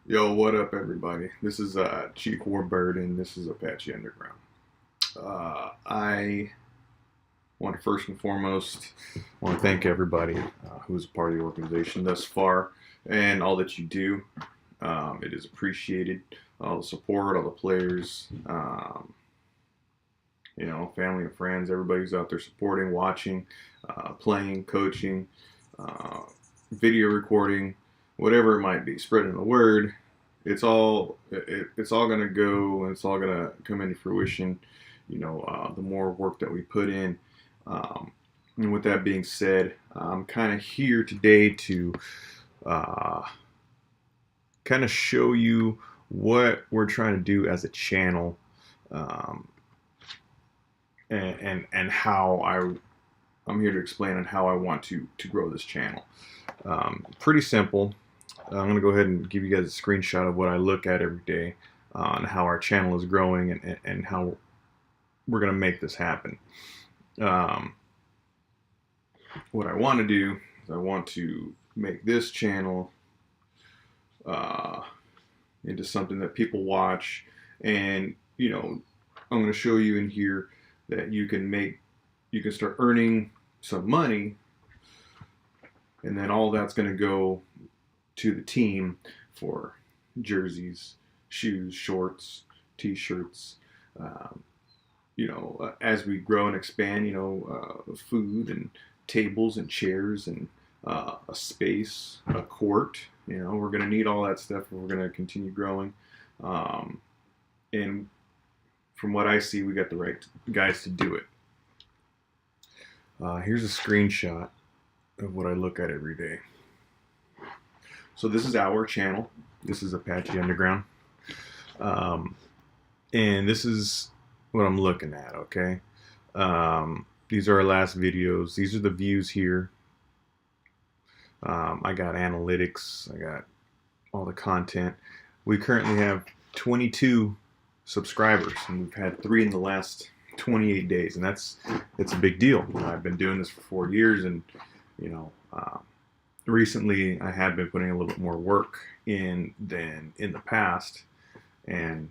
Yo, what up, everybody? This is Chief Warbird, and this is Apache Underground. I want to first and foremost want to thank everybody who's a part of the organization thus far, and all that you do. It is appreciated. All the support, all the players, family and friends, everybody's out there supporting, watching, playing, coaching, uh, video recording, whatever it might be, spreading the word. It's all gonna go, and it's all gonna come into fruition. The more work that we put in. And with that being said, I'm kind of here today to uh, kind of show you what we're trying to do as a channel, um, and how I'm here to explain on how I want to grow this channel. Pretty simple. I'm going to go ahead and give you guys a screenshot of what I look at every day on how our channel is growing and how we're going to make this happen. What I want to do is I want to make this channel uh, into something that people watch, and I'm going to show you in here that you can start earning some money, and then all that's going to go to the team for jerseys, shoes, shorts, t-shirts, as we grow and expand, food and tables and chairs and a space, a court. We're going to need all that stuff if we're going to continue growing. And from what I see, we got the right guys to do it. Here's a screenshot of what I look at every day. So this is our channel. This is Apache Underground. And this is what I'm looking at, okay? These are our last videos. These are the views here. I got analytics. I got all the content. We currently have 22 subscribers, and we've had 3 in the last 28 days, and it's a big deal. I've been doing this for 4 years, and recently I have been putting a little bit more work in than in the past, and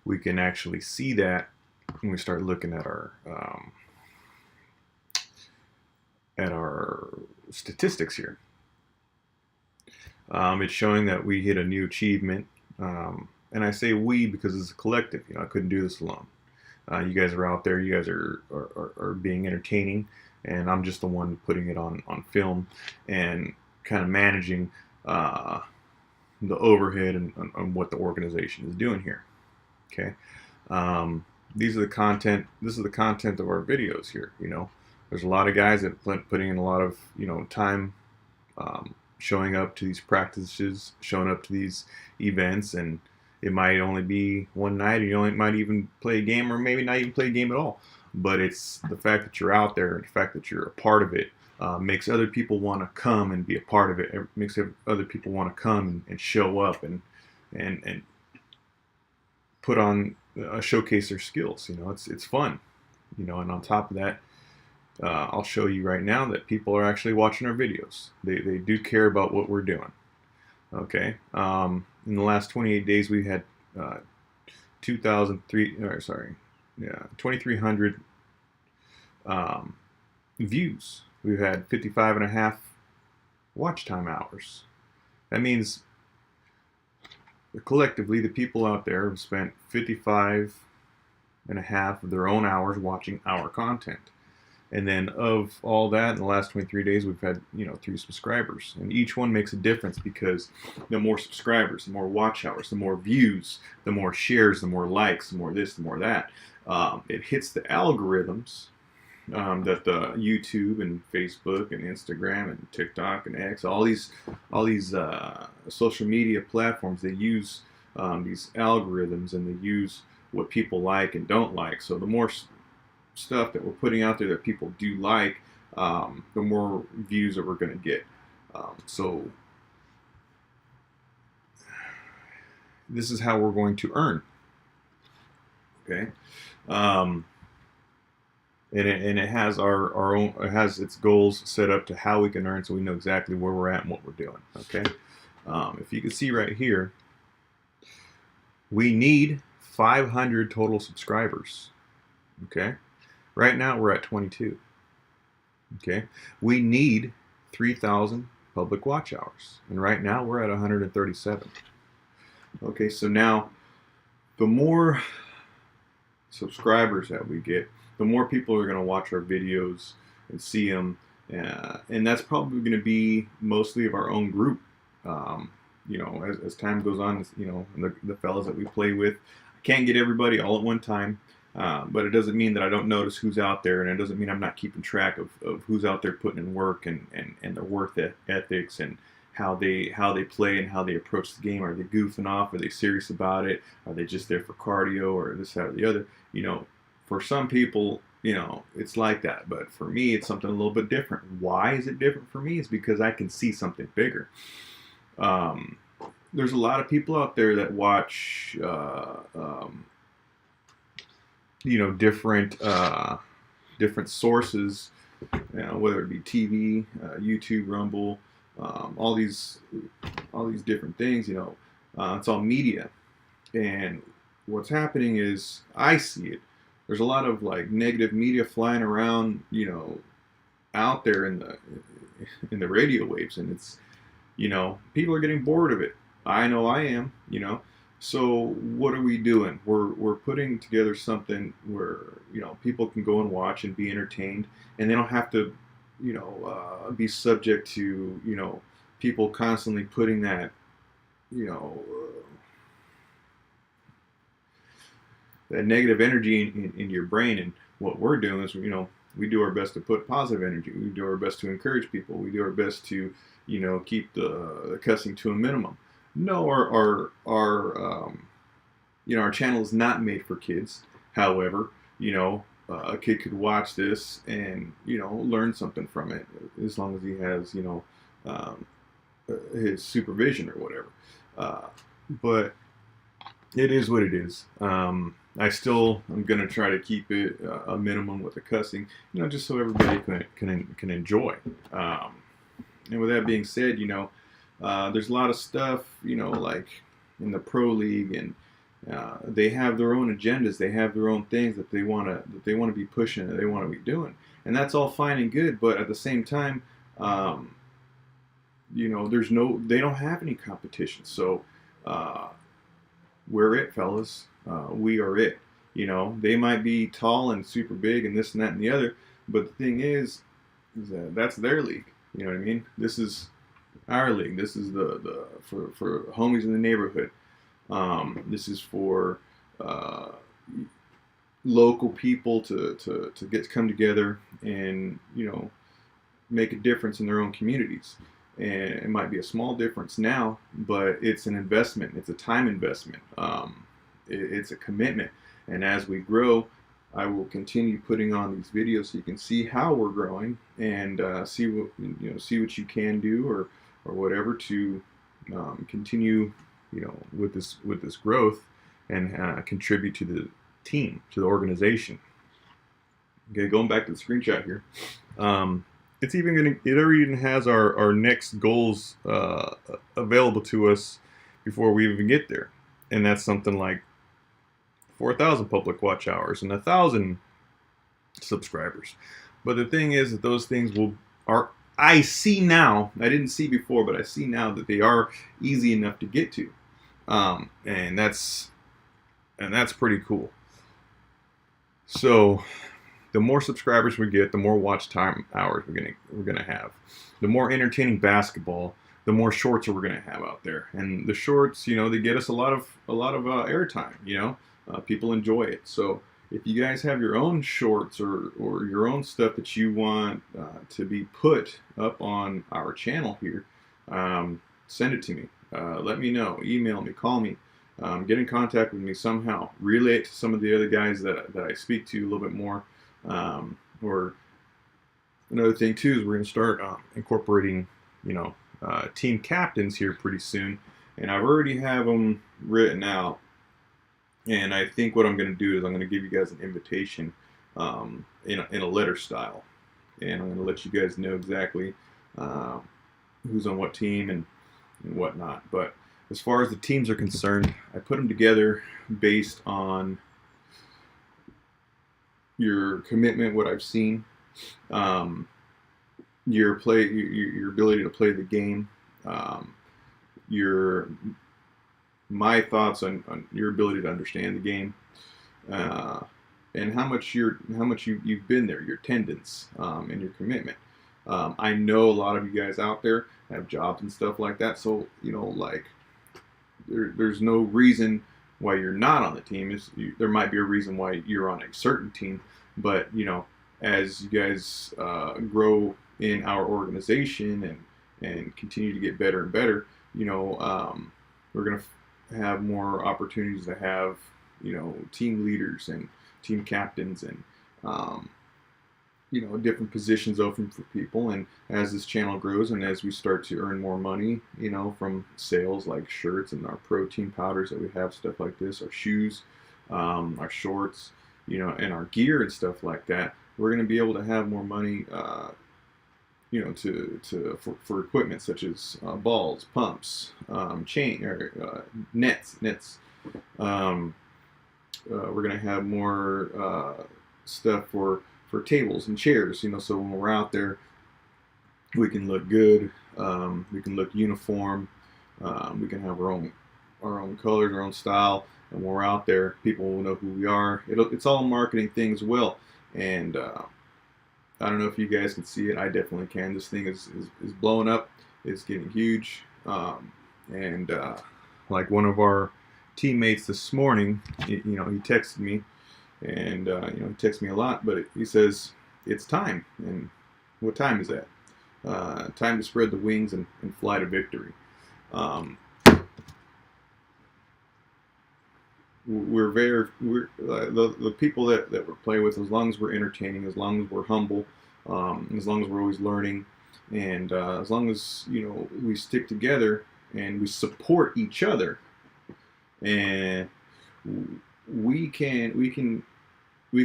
we can actually see that when we start looking at our statistics here. It's showing that we hit a new achievement, and I say we because it's a collective. I couldn't do this alone. You guys are out there. You guys are being entertaining, and I'm just the one putting it on film and kind of managing the overhead and what the organization is doing here. Okay. These are the content. This is the content of our videos here. There's a lot of guys that putting in a lot of time, showing up to these practices, showing up to these events, and it might only be one night, or you might even play a game, or maybe not even play a game at all. But it's the fact that you're out there, and the fact that you're a part of it, makes other people want to come and be a part of it. It makes other people want to come and show up and put on showcase their skills. It's fun. And on top of that, I'll show you right now that people are actually watching our videos. They do care about what we're doing. Okay. In the last 28 days, we had 2,300 views. We've had 55.5 watch time hours. That means collectively, the people out there have spent 55.5 of their own hours watching our content. And then of all that, in the last 23 days, we've had 3 subscribers, and each one makes a difference, because the more subscribers, the more watch hours, the more views, the more shares, the more likes, the more this, the more that. It hits the algorithms that the YouTube and Facebook and Instagram and TikTok and X, all these social media platforms, they use these algorithms, and they use what people like and don't like. So the more stuff that we're putting out there that people do like, the more views that we're going to get. So this is how we're going to earn. Okay. And it has our own, it has its goals set up to how we can earn, so we know exactly where we're at and what we're doing. Okay. If you can see right here, We need 500 total subscribers. Okay. Right now we're at 22. Okay. We need 3,000 public watch hours. And right now we're at 137. Okay. So now the more subscribers that we get, the more people are going to watch our videos and see them. And that's probably going to be mostly of our own group. You know, as time goes on, you know, the fellas that we play with, I can't get everybody all at one time. But it doesn't mean that I don't notice who's out there, and it doesn't mean I'm not keeping track of who's out there putting in work and their work ethics and how they play and how they approach the game. Are they goofing off? Are they serious about it? Are they just there for cardio or this, that, or the other? You know, for some people, you know, it's like that. But for me, it's something a little bit different. Why is it different for me? It's because I can see something bigger. There's a lot of people out there that watch, you know, different sources, you know, whether it be TV, YouTube, Rumble, all these different things. You know, it's all media, and what's happening is I see it. There's a lot of like negative media flying around, you know, out there in the radio waves, and it's, you know, people are getting bored of it. I know I am, you know. So what are we doing? We're putting together something where, you know, people can go and watch and be entertained, and they don't have to, you know, be subject to, you know, people constantly putting that, you know, that negative energy in your brain. And what we're doing is, you know, we do our best to put positive energy. We do our best to encourage people. We do our best to, you know, keep the cussing to a minimum. No, you know, our channel is not made for kids. However, you know, a kid could watch this and, you know, learn something from it, as long as he has, you know, his supervision or whatever. But it is what it is. I'm gonna try to keep it a minimum with the cussing, you know, just so everybody can enjoy. And with that being said, you know, there's a lot of stuff, you know, like in the pro league, and they have their own agendas. They have their own things that they wanna be pushing, that they want to be doing, and that's all fine and good. But at the same time, you know, they don't have any competition. So we're it, fellas. We are it. You know, they might be tall and super big and this and that and the other, but the thing is that that's their league. You know what I mean? This is our league. This is for homies in the neighborhood. This is for local people to come together and, you know, make a difference in their own communities. And it might be a small difference now, but it's an investment. It's a time investment. It's a commitment. And as we grow, I will continue putting on these videos so you can see how we're growing, and see what you can do or whatever to continue, you know, with this growth, and contribute to the team, to the organization. Okay, going back to the screenshot here. It even has our next goals available to us before we even get there, and that's something like 4,000 public watch hours and 1,000 subscribers. But the thing is that those things I see now. I didn't see before, but I see now that they are easy enough to get to, and that's pretty cool. So the more subscribers we get, the more watch time hours we're gonna have. The more entertaining basketball, the more shorts we're gonna have out there. And the shorts, you know, they get us a lot of airtime. You know, people enjoy it. So if you guys have your own shorts or your own stuff that you want to be put up on our channel here, send it to me. Let me know. Email me. Call me. Get in contact with me somehow. Relay it to some of the other guys that I speak to a little bit more. Or another thing too is we're going to start incorporating, you know, team captains here pretty soon, and I've already have them written out. And I think what I'm going to do is I'm going to give you guys an invitation in a letter style, and I'm going to let you guys know exactly who's on what team and whatnot. But as far as the teams are concerned, I put them together based on your commitment, what I've seen, um, your ability to play the game, um, your my thoughts on your ability to understand the game, uh, and how much you've been there, your attendance, and your commitment. I know a lot of you guys out there have jobs and stuff like that, so like there's no reason why you're not on the team. There might be a reason why you're on a certain team, but as you guys grow in our organization and continue to get better and better, we're gonna have more opportunities to have team leaders and team captains and different positions open for people. And as this channel grows and as we start to earn more money, from sales like shirts and our protein powders that we have, stuff like this, our shoes, our shorts, and our gear and stuff like that, we're going to be able to have more money, for equipment such as balls, pumps, chain or nets. We're going to have more stuff for tables and chairs, so when we're out there, we can look good, we can look uniform, we can have our own colors, our own style, and when we're out there, people will know who we are. It's all a marketing thing as well, and I don't know if you guys can see it. I definitely can. This thing is blowing up. It's getting huge, and like one of our teammates this morning, he texted me. And he texts me a lot, but he says it's time. And what time is that? Time to spread the wings and fly to victory. We're the people that we play with, as long as we're entertaining, as long as we're humble, as long as we're always learning, and as long as we stick together and we support each other, and we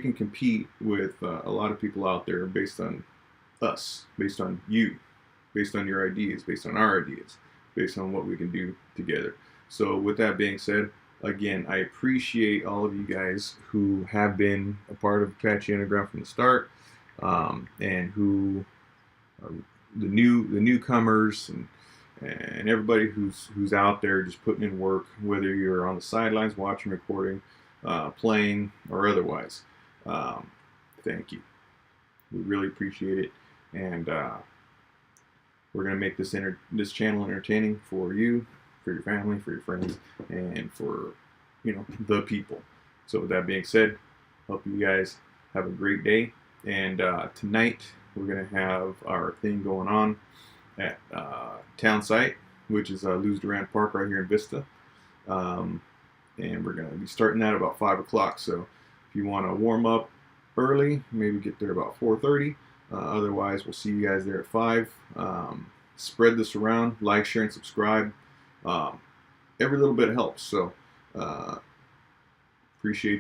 can compete with a lot of people out there based on us, based on you, based on your ideas, based on our ideas, based on what we can do together. So with that being said, again, I appreciate all of you guys who have been a part of Apache Underground from the start, and who are the newcomers and everybody who's out there just putting in work, whether you're on the sidelines watching, recording, playing, or otherwise. Thank you. We really appreciate it, and we're gonna make this channel entertaining for you, for your family, for your friends, and for the people. So with that being said, hope you guys have a great day. And tonight we're gonna have our thing going on at Town Site, which is Luz Durant Park right here in Vista. And we're going to be starting that about 5 o'clock. So if you want to warm up early, maybe get there about 4:30. Otherwise, we'll see you guys there at 5. Spread this around, like, share, and subscribe. Every little bit helps. So appreciate you.